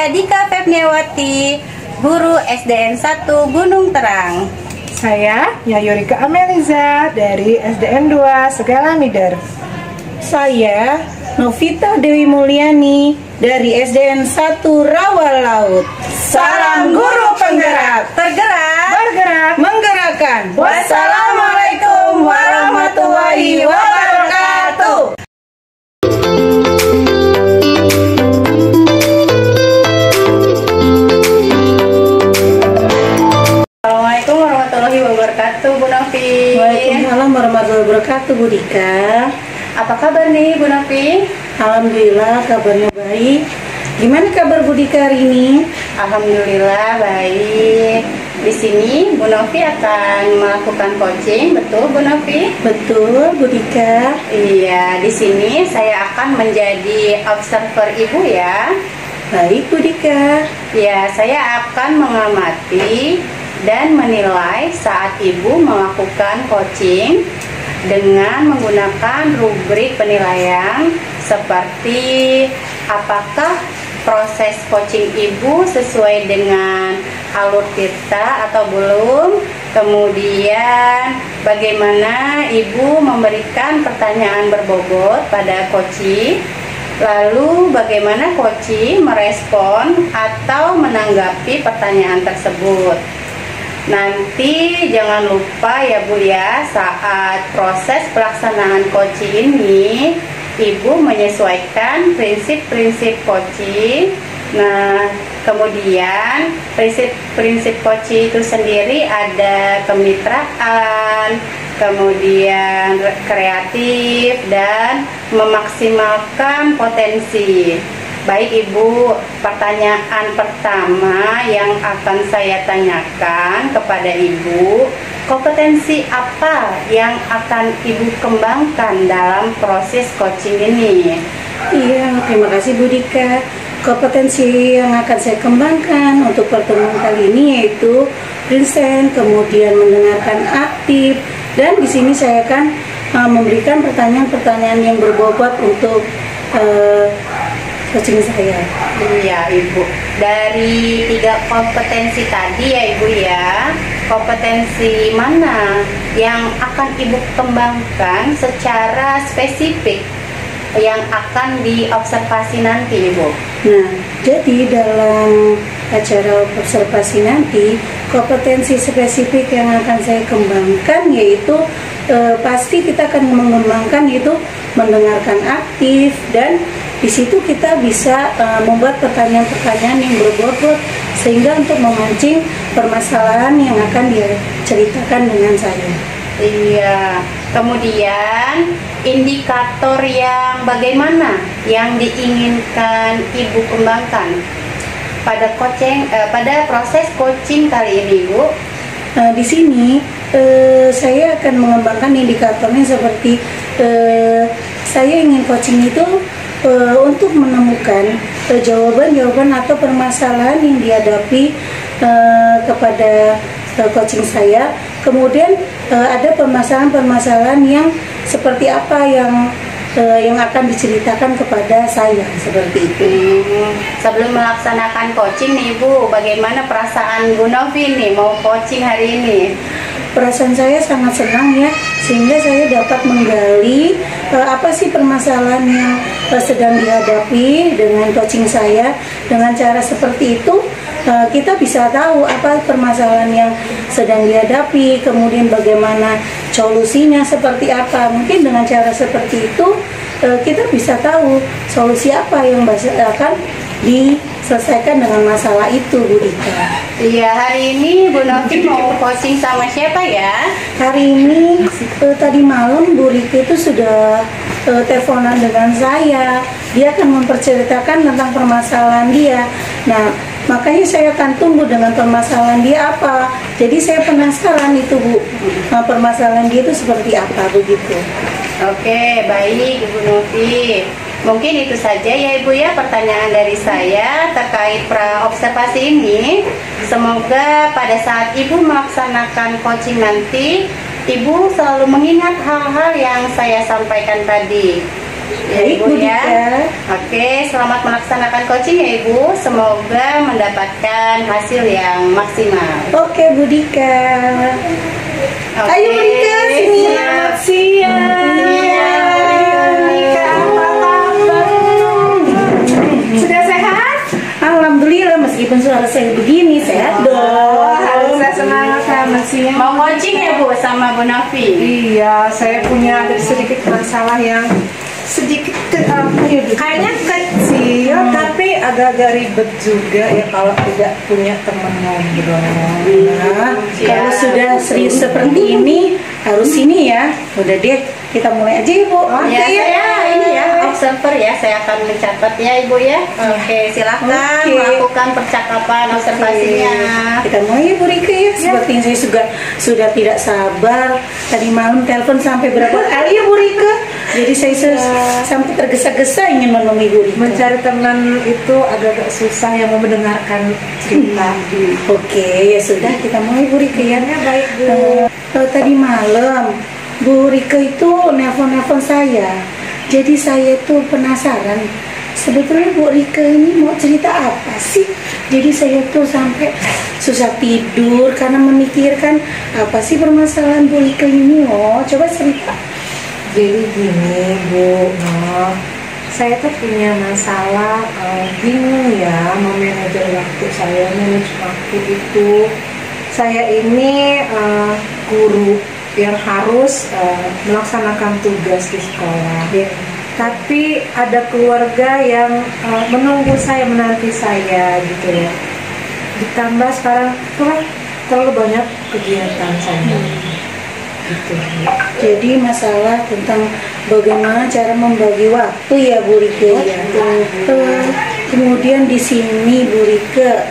saya Dika Febniawati, guru SDN 1 Gunung Terang. Saya Yayurika Ameliza dari SDN 2 Segala Mider. Saya Novita Dewi Mulyani dari SDN 1 Rawa Laut. Salam guru penggerak, tergerak, Bergerak, menggerakkan. Wassalamualaikum warahmatullahi wabarakatuh. Assalamualaikum warahmatullahi wabarakatuh, Bu Novi. Waalaikumsalam warahmatullahi wabarakatuh, Bu Dika. Apa kabar nih, Bu Novi? Alhamdulillah kabarnya baik. Gimana kabar Bu Dika hari ini? Alhamdulillah baik. Di sini Bu Novi akan melakukan coaching, betul Bu Novi? Betul Bu Dika. Iya, di sini saya akan menjadi observer Ibu ya. Baik Bu Dika. Ya, saya akan mengamati dan menilai saat Ibu melakukan coaching dengan menggunakan rubrik penilaian seperti apakah proses coaching Ibu sesuai dengan alur kita atau belum, kemudian bagaimana Ibu memberikan pertanyaan berbobot pada coaching, lalu bagaimana coaching merespon atau menanggapi pertanyaan tersebut. Nanti jangan lupa ya Bu ya, saat proses pelaksanaan coaching ini Ibu menyesuaikan prinsip-prinsip coaching. Nah, kemudian prinsip-prinsip coaching itu sendiri ada kemitraan, kemudian kreatif, dan memaksimalkan potensi. Baik Ibu, pertanyaan pertama yang akan saya tanyakan kepada Ibu, kompetensi apa yang akan Ibu kembangkan dalam proses coaching ini? Iya, terima kasih Bu Dika. Kompetensi yang akan saya kembangkan untuk pertemuan kali ini yaitu present, kemudian mendengarkan aktif, dan di sini saya akan memberikan pertanyaan-pertanyaan yang berbobot untuk coaching saya. Iya Ibu, dari 3 kompetensi tadi ya Ibu ya, kompetensi mana yang akan Ibu kembangkan secara spesifik yang akan diobservasi nanti Ibu? Nah, jadi dalam acara observasi nanti, kompetensi spesifik yang akan saya kembangkan yaitu pasti kita akan mengembangkan yaitu mendengarkan aktif, dan di situ kita bisa membuat pertanyaan-pertanyaan yang berbobot sehingga untuk memancing permasalahan yang akan dia ceritakan dengan saya. Iya, kemudian indikator yang bagaimana yang diinginkan Ibu kembangkan pada pada proses coaching kali ini Ibu? Di sini saya akan mengembangkan indikatornya seperti saya ingin coaching itu untuk menemukan jawaban-jawaban atau permasalahan yang dihadapi kepada coaching saya. Kemudian ada permasalahan-permasalahan yang seperti apa yang akan diceritakan kepada saya, seperti itu. Sebelum melaksanakan coaching nih Ibu, bagaimana perasaan Bu Novi nih mau coaching hari ini? Perasaan saya sangat senang ya, sehingga saya dapat menggali apa sih permasalahan yang sedang dihadapi dengan coaching saya. Dengan cara seperti itu kita bisa tahu apa permasalahan yang sedang dihadapi, kemudian bagaimana solusinya seperti apa. Mungkin dengan cara seperti itu kita bisa tahu solusi apa yang akan diselesaikan dengan masalah itu, Bu Dika. Iya, hari ini Bu Novi mau coaching sama siapa ya? Hari ini tadi malam Bu Riki itu sudah teleponan dengan saya. Dia akan memperceritakan tentang permasalahan dia. Nah, makanya saya akan tunggu dengan permasalahan dia apa. Jadi saya penasaran itu Bu, permasalahan dia itu seperti apa begitu. Oke, baik Ibu Novi. Mungkin itu saja ya Ibu ya pertanyaan dari saya terkait observasi ini. Semoga pada saat Ibu melaksanakan coaching nanti, Ibu selalu mengingat hal-hal yang saya sampaikan tadi. Ya, Baik, Ibu Bu ya. Dika. Oke, selamat melaksanakan coaching ya Ibu. Semoga mendapatkan hasil yang maksimal. Oke, Bu Dika. Oke. Ayo, Bu Dika, sini. Selamat siang. Iya, Nika, apa kabar? Sudah sehat? Alhamdulillah, meskipun suara saya begini, sehat dong. Harusnya semangat, selamat siang. Mau coaching ya Bu sama Bu Novi? Iya, saya punya ada sedikit masalah yang sedikit kayaknya kecil tapi agak-agak ribet juga ya kalau tidak punya teman ngobrol. Nah, Iya. kalau sudah serius seperti ini, harus ini ya. Udah deh, kita mulai aja ya, Bu. Ya, saya ini ya observer ya, saya akan mencatat ya Ibu ya. Oke, silahkan Oke. melakukan percakapan observasinya. Kita mulai ya, Bu Rika ya. Seperti yang saya sudah tidak sabar. Tadi malam telepon sampai berapa kali ya, Bu Rika? Jadi saya sampai tergesa-gesa ingin menemui Bu Rika. Mencari teman itu agak-agak susah yang mau mendengarkan cerita. Oke, ya sudah kita mulai Bu Rika ya. Baik, Bu. Tadi malam Bu Rika itu nelpon saya. Jadi saya tuh penasaran. Sebetulnya Bu Rika ini mau cerita apa sih? Jadi saya tuh sampai susah tidur karena memikirkan apa sih permasalahan Bu Rika ini. Oh, coba cerita. Jadi gini Bu, saya tuh punya masalah bingung ya memanage waktu saya. Manage waktu itu, saya ini guru yang harus melaksanakan tugas di sekolah. Tapi ada keluarga yang menunggu saya, menanti saya gitu ya. Ditambah sekarang terlalu banyak kegiatan saya. Gitu. Jadi masalah tentang bagaimana cara membagi waktu ya Bu Rika ya. Kemudian di sini Bu Rika,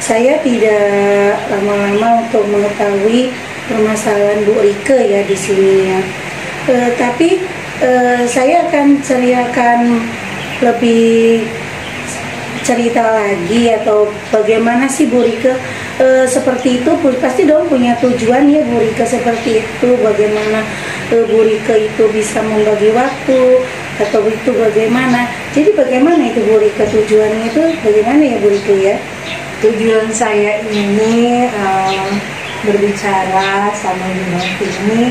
saya tidak lama-lama untuk mengetahui permasalahan Bu Rika ya di sini ya. Tapi saya akan ceritakan lebih cerita lagi atau bagaimana sih Bu Rika seperti itu. Pasti dong punya tujuan ya Bu Rika seperti itu, bagaimana Bu Rika itu bisa membagi waktu atau itu bagaimana. Jadi bagaimana itu Bu Rika, tujuannya itu bagaimana ya Bu Rika ya? Tujuan saya ini berbicara sama Bu Novi ini,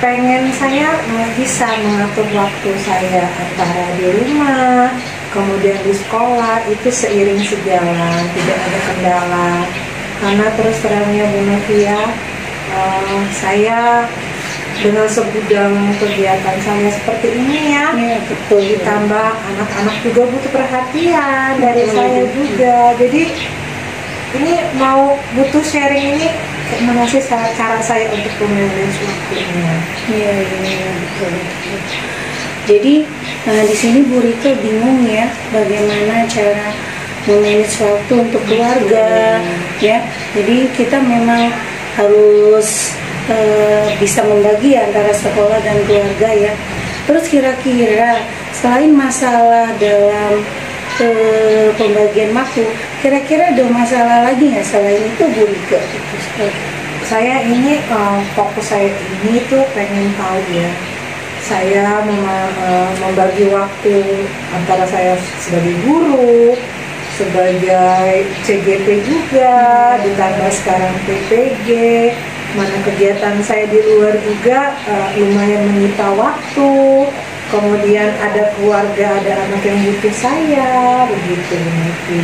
pengen saya bisa mengatur waktu saya antara di rumah kemudian di sekolah itu seiring sejalan, tidak ada kendala. Karena terus terangnya Bu Novia, saya dengan segudang kegiatan saya seperti ini ya, Betul. ditambah anak-anak juga butuh perhatian dari saya juga. Jadi ini mau butuh sharing ini gimana sih cara saya untuk memanage waktunya. Iya, betul. Jadi di sini Bu Rika bingung ya bagaimana cara memanage waktu untuk keluarga ya. Jadi kita memang harus bisa membagi antara sekolah dan keluarga ya. Terus kira-kira selain masalah dalam pembagian waktu, kira-kira ada masalah lagi nggak selain itu Bu Rika? Saya ini fokus saya ini tuh pengen tahu ya, saya membagi waktu antara saya sebagai guru, sebagai CGP juga, ditambah sekarang PPG, mana kegiatan saya di luar juga lumayan menyita waktu. Kemudian ada keluarga, ada anak yang butuh saya, begitu.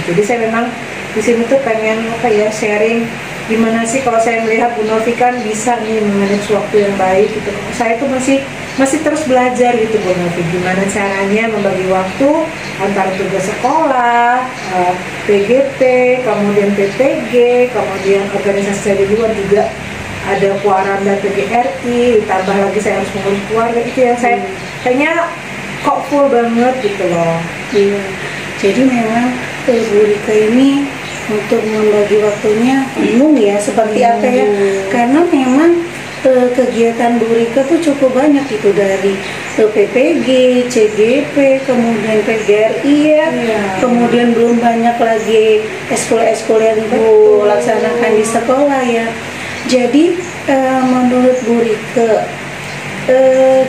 Jadi saya memang di sini tuh pengen sharing gimana sih kalau saya melihat Bu Novi kan bisa nih memanage waktu yang baik gitu. Saya tuh masih terus belajar gitu Bu Novi, gimana caranya membagi waktu antara tugas sekolah, PGP, kemudian PPG, kemudian organisasi saya di luar juga ada Puaranda PGRI, ditambah lagi saya harus mengurus keluarga. Itu yang saya kayaknya kok full banget gitu loh. Iya. Jadi memang Bu Rika ini untuk membagi waktunya bingung ya seperti apa ya, karena memang kegiatan Bu Rika tuh cukup banyak itu, dari PPG, CGP, kemudian PGRI ya, kemudian belum banyak lagi ekskul yang Bu laksanakan di sekolah ya. Jadi menurut Bu Rika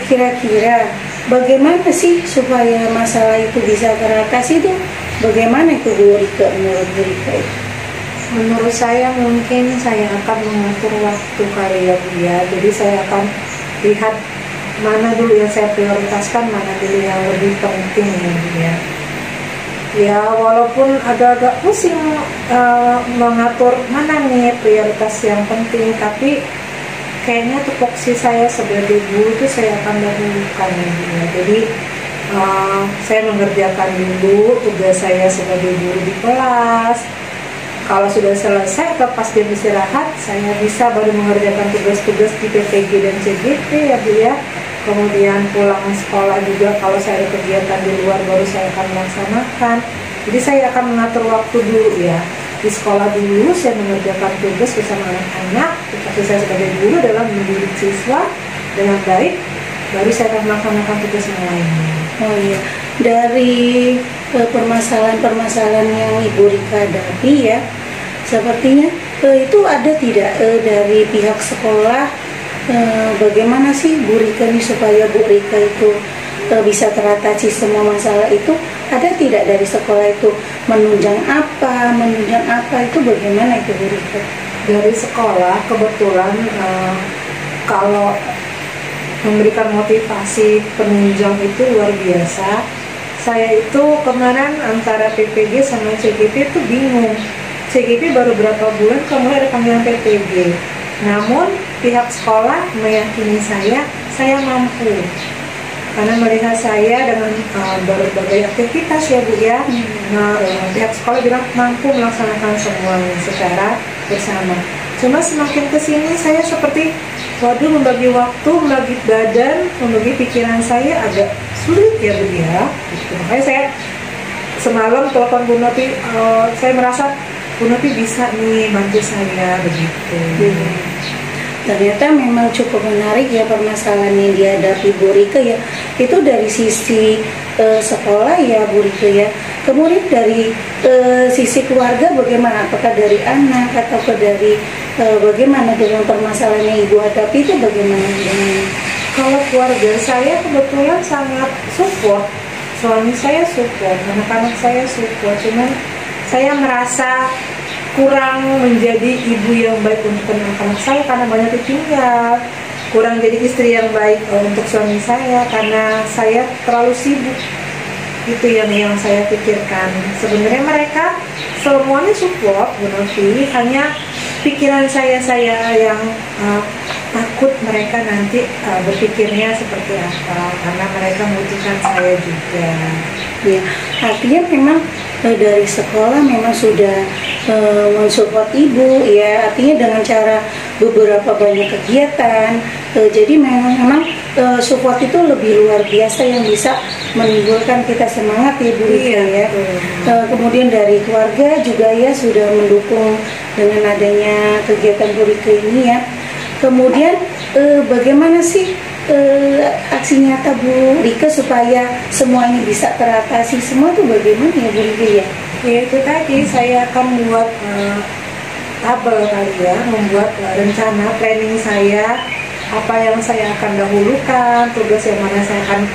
kira-kira bagaimana sih supaya masalah itu bisa teratasi tuh? Bagaimana itu Bu Rika, menurut Bu Rika itu? Menurut saya mungkin saya akan mengatur waktu kali ya Bu ya. Jadi saya akan lihat mana dulu yang saya prioritaskan, mana dulu yang lebih penting ya Bu ya. Ya walaupun agak-agak pusing mengatur mana nih prioritas yang penting, tapi kayaknya tupoksi saya sebagai guru itu saya akan dahulukan ya Bu ya. Jadi saya mengerjakan dulu tugas saya sebagai guru di kelas. Kalau sudah selesai atau pas jam istirahat, saya bisa baru mengerjakan tugas-tugas di PPG dan CGP ya Bu ya. Kemudian pulang sekolah juga kalau saya ada kegiatan di luar baru saya akan melaksanakan. Jadi saya akan mengatur waktu dulu ya. Di sekolah dulu saya mengerjakan tugas bersama anak-anak, tetapi saya sebagai guru dalam mendidik siswa dengan baik, baru saya akan melaksanakan tugas yang lainnya. Oh iya, dari permasalahan-permasalahan yang Ibu Rika hadapi ya, sepertinya itu ada tidak dari pihak sekolah, bagaimana sih Bu Rika nih supaya Bu Rika itu bisa teratasi semua masalah itu? Ada tidak dari sekolah itu menunjang apa itu bagaimana itu Bu Rika? Dari sekolah kebetulan kalau memberikan motivasi penunjang itu luar biasa. Saya itu kemarin antara PPG sama CGP itu bingung. CGP baru berapa bulan kemudian ada panggilan PPG. Namun pihak sekolah meyakini saya mampu. Karena melihat saya dengan berbagai aktivitas ya Bu ya. Nah, pihak sekolah bilang mampu melaksanakan semuanya secara bersama. Cuma semakin kesini saya seperti waduh, membagi waktu, membagi badan, membagi pikiran saya agak sulit ya Bu ya. Gitu. Makanya saya semalam telepon Bu Noti, saya merasa Bu Noti bisa nih bantu saya begitu. Ternyata memang cukup menarik ya permasalahan yang dihadapi Bu Rika ya. Itu dari sisi sekolah ya Bu Rika ya. Kemudian dari sisi keluarga bagaimana? Apakah dari anak atau dari bagaimana dengan permasalahan yang Ibu hadapi itu bagaimana dengan? Kalau keluarga saya kebetulan sangat support. Suami saya support, anak-anak saya support. Cuman saya merasa kurang menjadi ibu yang baik untuk anak-anak saya karena banyak ditinggal, kurang jadi istri yang baik untuk suami saya karena saya terlalu sibuk. Itu yang saya pikirkan. Sebenarnya mereka semuanya support Bu Novi, hanya pikiran saya yang takut mereka nanti berpikirnya seperti apa karena mereka membutuhkan saya juga. Ya, artinya memang dari sekolah memang sudah mensupport Ibu ya, artinya dengan cara beberapa banyak kegiatan. Jadi memang support itu lebih luar biasa yang bisa menimbulkan kita semangat ya Bu Rika ya. Kemudian dari keluarga juga ya sudah mendukung dengan adanya kegiatan Bu Rika ini ya. Kemudian bagaimana sih aksi nyata Bu Rika supaya semua ini bisa teratasi semua tuh bagaimana ya Bu Rika ya? Ya itu tadi saya akan membuat tabel kali ya, membuat rencana planning saya, apa yang saya akan dahulukan, tugas yang mana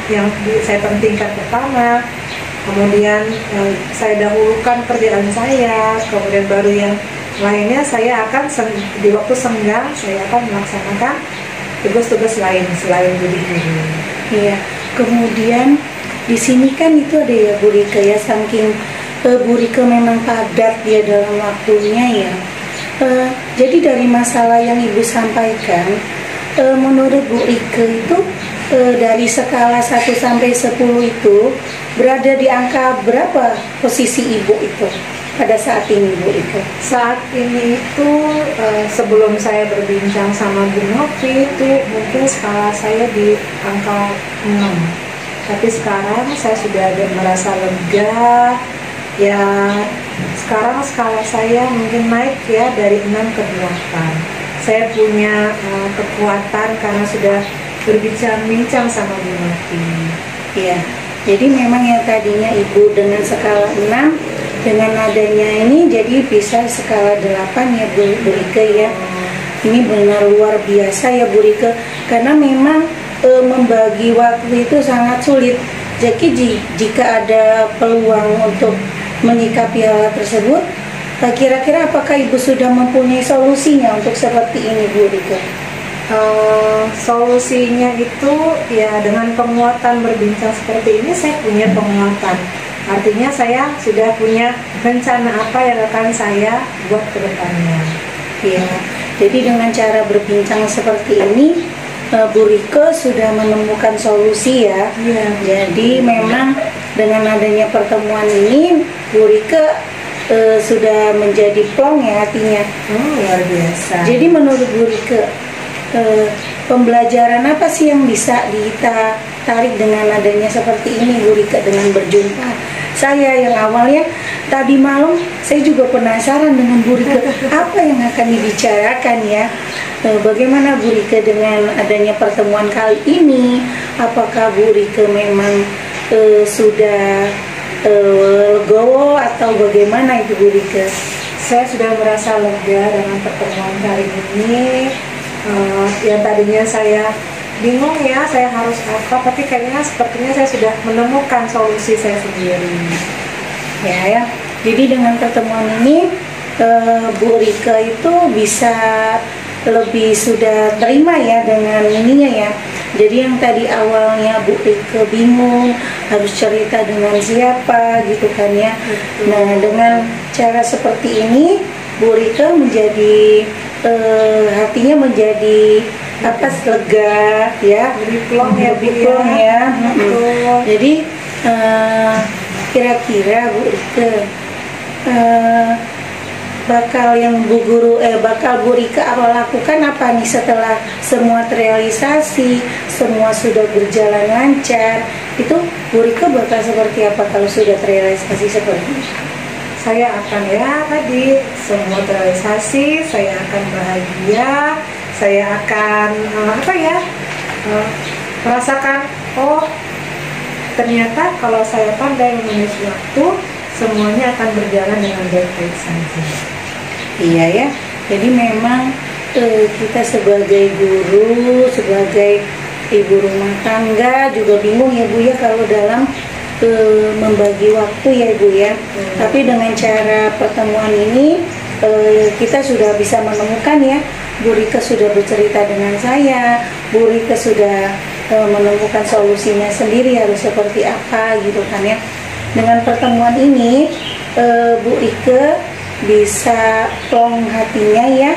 yang saya pentingkan pertama, kemudian saya dahulukan kerjaan saya, kemudian baru yang lainnya saya akan di waktu senggang saya akan melaksanakan tugas-tugas lain selain jadi guru. Iya. Kemudian di sini kan itu ada ya Bu Rika ya, saking Bu Rika memang padat ya dalam waktunya ya. Jadi dari masalah yang Ibu sampaikan, menurut Bu Rika itu dari skala 1 sampai 10 itu berada di angka berapa posisi Ibu itu pada saat ini Bu Rika? Saat ini itu sebelum saya berbincang sama Bu Novi itu mungkin skala saya di angka 6. Tapi sekarang saya sudah ada merasa lega. Ya sekarang skala saya mungkin naik ya dari 6 ke 8. Saya punya kekuatan karena sudah berbincang-bincang sama Bu Novi. Ya, jadi memang yang tadinya Ibu dengan skala 6, dengan adanya ini jadi bisa skala 8 ya Bu Rika ya. Ini benar luar biasa ya Bu Rika, karena memang membagi waktu itu sangat sulit. Jadi jika ada peluang untuk menyikapi hal tersebut, kira-kira apakah Ibu sudah mempunyai solusinya untuk seperti ini, Bu Rike? Solusinya itu ya dengan penguatan berbincang seperti ini, saya punya penguatan. Artinya saya sudah punya rencana apa yang akan saya buat ke depannya. Ya, jadi dengan cara berbincang seperti ini, Bu Rike sudah menemukan solusi ya. Iya. Jadi memang dengan adanya pertemuan ini, Bu Rike sudah menjadi plong ya hatinya. Luar biasa. Jadi menurut Bu Rike, pembelajaran apa sih yang bisa kita tarik dengan adanya seperti ini, Bu Rike, dengan berjumpa? Saya yang awalnya tadi malam saya juga penasaran dengan Bu Rike apa yang akan dibicarakan ya. Bagaimana Bu Rike dengan adanya pertemuan kali ini? Apakah Bu Rike memang sudah legowo atau bagaimana itu, Bu Rike? Saya sudah merasa lega dengan pertemuan kali ini. Yang tadinya saya bingung ya, saya harus apa, tapi kayaknya sepertinya saya sudah menemukan solusi saya sendiri. Ya. Jadi dengan pertemuan ini Bu Rike itu bisa lebih sudah terima ya dengan ininya ya. Jadi yang tadi awalnya Bu Rike bingung harus cerita dengan siapa gitu kan ya. Nah, dengan cara seperti ini Bu Rike menjadi hatinya menjadi lega ya, lebih plong ya, lebih plong ya. Jadi kira-kira Bu Rike bakal Bu Rike lakukan apa nih setelah semua terrealisasi, semua sudah berjalan lancar? Itu Bu Rike bakal seperti apa kalau sudah terrealisasi seperti itu? Saya akan tadi semua terrealisasi, saya akan bahagia, saya akan merasakan ternyata kalau saya pandai memanage waktu, semuanya akan berjalan dengan baik-baik saja. Iya ya, jadi memang kita sebagai guru, sebagai ibu rumah tangga juga bingung ya Bu ya kalau dalam membagi waktu ya Ibu ya. Tapi dengan cara pertemuan ini kita sudah bisa menemukan ya. Bu Rike sudah bercerita dengan saya, Bu Rike sudah menemukan solusinya sendiri harus seperti apa gitu kan ya. Dengan pertemuan ini Bu Rike bisa plong hatinya ya.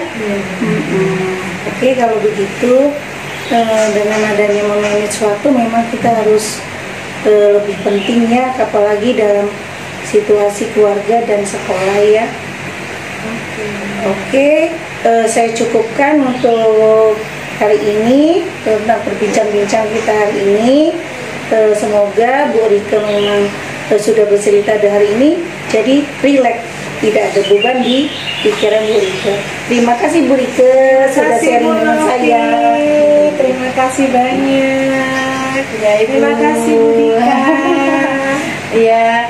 Oke, kalau begitu dengan adanya memanage waktu memang kita harus lebih penting ya, apalagi dalam situasi keluarga dan sekolah ya. Oke, saya cukupkan untuk hari ini tentang berbincang-bincang kita hari ini. Semoga Bu Rike memang sudah bercerita hari ini jadi rileks, tidak ada beban di pikiran Bu Rike. Terima kasih Bu Rike sudah sharing dengan saya. Terima kasih banyak. Ya, terima kasih Bu Dika. Ya,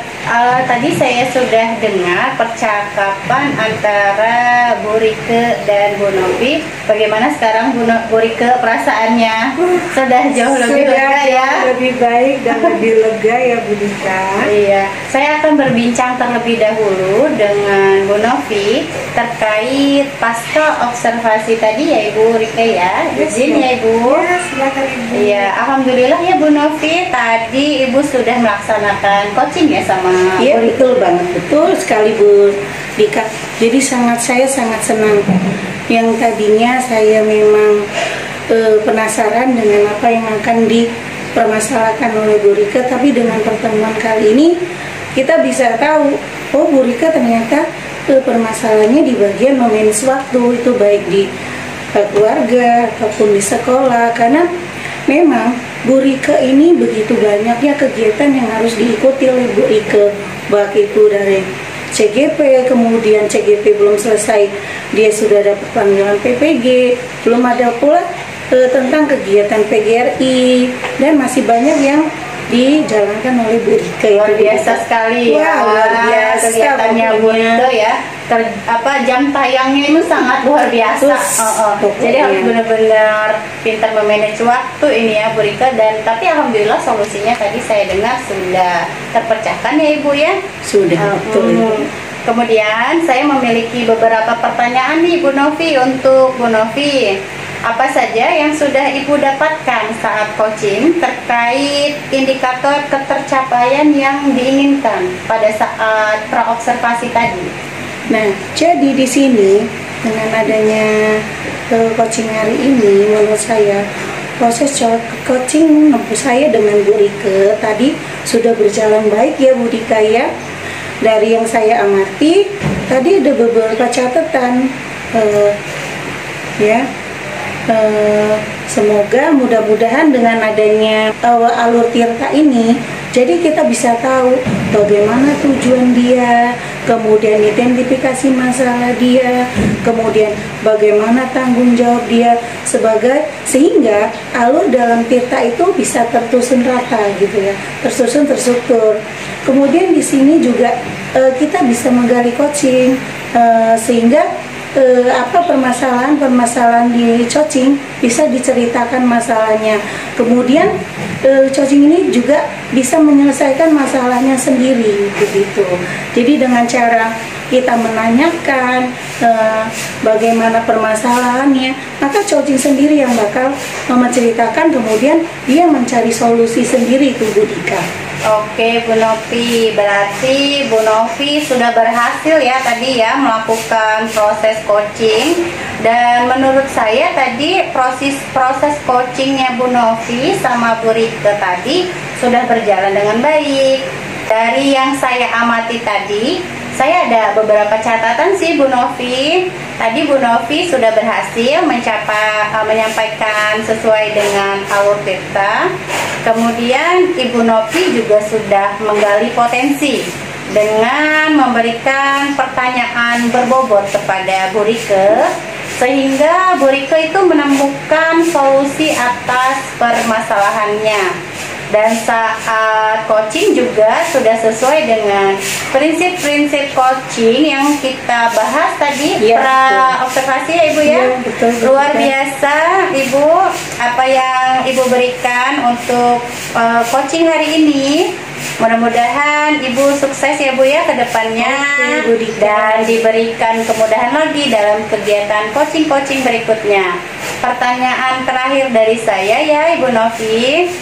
tadi saya sudah dengar percakapan antara Bu Rike dan Bu Novi. Bagaimana sekarang Bu Rike perasaannya? Sudah jauh lebih lega ya? Lebih baik dan lebih lega ya Bu Dika. Iya, saya akan berbincang terlebih dahulu dengan Bu Novi terkait pasca observasi tadi ya Ibu Rike ya. Izin ya Ibu. Ya, silakan Ibu. Iya, alhamdulillah ya Bu Novi, tadi Ibu sudah melaksanakan coaching ya sama Iya, betul banget, betul sekali Bu Dika. Jadi saya sangat senang. Yang tadinya saya memang penasaran dengan apa yang akan dipermasalahkan oleh Bu Rike, tapi dengan pertemuan kali ini kita bisa tahu, oh Bu Rike ternyata permasalahannya di bagian memanage waktu, itu baik di keluarga ataupun di sekolah, karena memang Bu Rike ini begitu banyaknya kegiatan yang harus diikuti oleh Bu Rike, baik itu dari CGP, kemudian CGP belum selesai, dia sudah dapat panggilan PPG, belum ada pula tentang kegiatan PGRI, dan masih banyak yang dijalankan oleh Bu Rike. Luar biasa sekali ya. Luar biasa kelihatannya Bu Rike ya. Jam tayangnya itu sangat luar biasa. Jadi harus benar-benar pintar memanage waktu ini ya Bu Rike, dan tapi alhamdulillah solusinya tadi saya dengar sudah terpecahkan ya Ibu ya. Sudah, betul. Kemudian saya memiliki beberapa pertanyaan nih Bu Novi untuk Bu Novi. Apa saja yang sudah Ibu dapatkan saat coaching terkait indikator ketercapaian yang diinginkan pada saat praobservasi tadi? Nah, jadi di sini dengan adanya coaching hari ini, menurut saya proses coaching saya dengan Bu Rike tadi sudah berjalan baik ya Bu Rike ya. Dari yang saya amati tadi ada beberapa catatan ya. Semoga mudah-mudahan dengan adanya alur Tirta ini, jadi kita bisa tahu bagaimana tujuan dia, kemudian identifikasi masalah dia, kemudian bagaimana tanggung jawab dia sehingga alur dalam Tirta itu bisa tersusun rata gitu ya, tersusun terstruktur. Kemudian di sini juga kita bisa menggali coaching sehingga permasalahan di coaching bisa diceritakan masalahnya. Kemudian coaching ini juga bisa menyelesaikan masalahnya sendiri begitu. Jadi dengan cara kita menanyakan bagaimana permasalahannya, maka coaching sendiri yang bakal menceritakan, kemudian dia mencari solusi sendiri itu Bu Dika. Oke Bu Novi, berarti Bu Novi sudah berhasil ya tadi ya melakukan proses coaching, dan menurut saya tadi proses coachingnya Bu Novi sama Bu Rike tadi sudah berjalan dengan baik. Dari yang saya amati tadi, saya ada beberapa catatan sih Bu Novi. Tadi Bu Novi sudah berhasil menyampaikan sesuai dengan alur Tirta. Kemudian Ibu Novi juga sudah menggali potensi dengan memberikan pertanyaan berbobot kepada Bu Rike, sehingga Bu Rike itu menemukan solusi atas permasalahannya. Dan saat coaching juga sudah sesuai dengan prinsip-prinsip coaching yang kita bahas tadi pra-observasi ya Ibu ya. Betul. Luar biasa Ibu apa yang Ibu berikan untuk coaching hari ini. Mudah-mudahan Ibu sukses ya Bu ya ke depannya, dan diberikan kemudahan lagi dalam kegiatan coaching-coaching berikutnya. Pertanyaan terakhir dari saya ya Ibu Novi.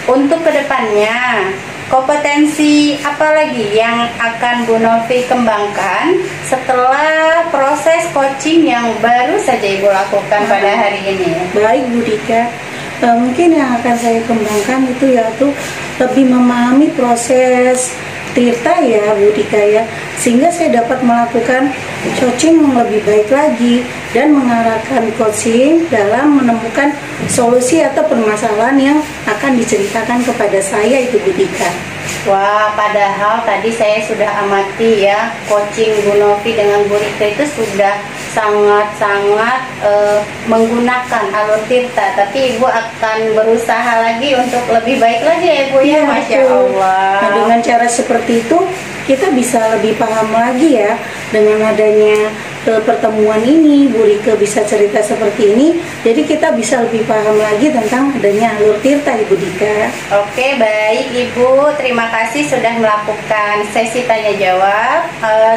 Untuk kedepannya, kompetensi apa lagi yang akan Bu Novi kembangkan setelah proses coaching yang baru saja Ibu lakukan pada hari ini? Baik Bu Dika, mungkin yang akan saya kembangkan itu yaitu lebih memahami proses Tirta ya Bu Dika ya, sehingga saya dapat melakukan coaching yang lebih baik lagi dan mengarahkan coaching dalam menemukan solusi atau permasalahan yang akan diceritakan kepada saya itu Bu Dika. Wah, padahal tadi saya sudah amati ya coaching Bu Novi dengan Bu Rike itu sudah sangat-sangat menggunakan alur Tirta, tapi Ibu akan berusaha lagi untuk lebih baik lagi ya Ibu ya. Masya Allah. Nah, dengan cara seperti itu kita bisa lebih paham lagi ya, dengan adanya pertemuan ini Bu Rike bisa cerita seperti ini, jadi kita bisa lebih paham lagi tentang adanya alur Tirta Ibu Dika. Oke, baik Ibu, terima kasih sudah melakukan sesi tanya jawab.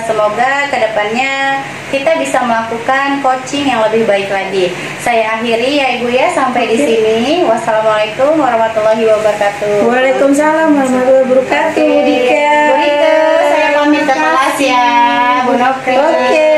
Semoga kedepannya kita bisa melakukan coaching yang lebih baik lagi. Saya akhiri ya Ibu ya, sampai di sini. Wassalamualaikum warahmatullahi wabarakatuh. Waalaikumsalam warahmatullahi wabarakatuh Bu Dika. Bu Rike, saya pamit ke kelas ya Bu Novi. Oke.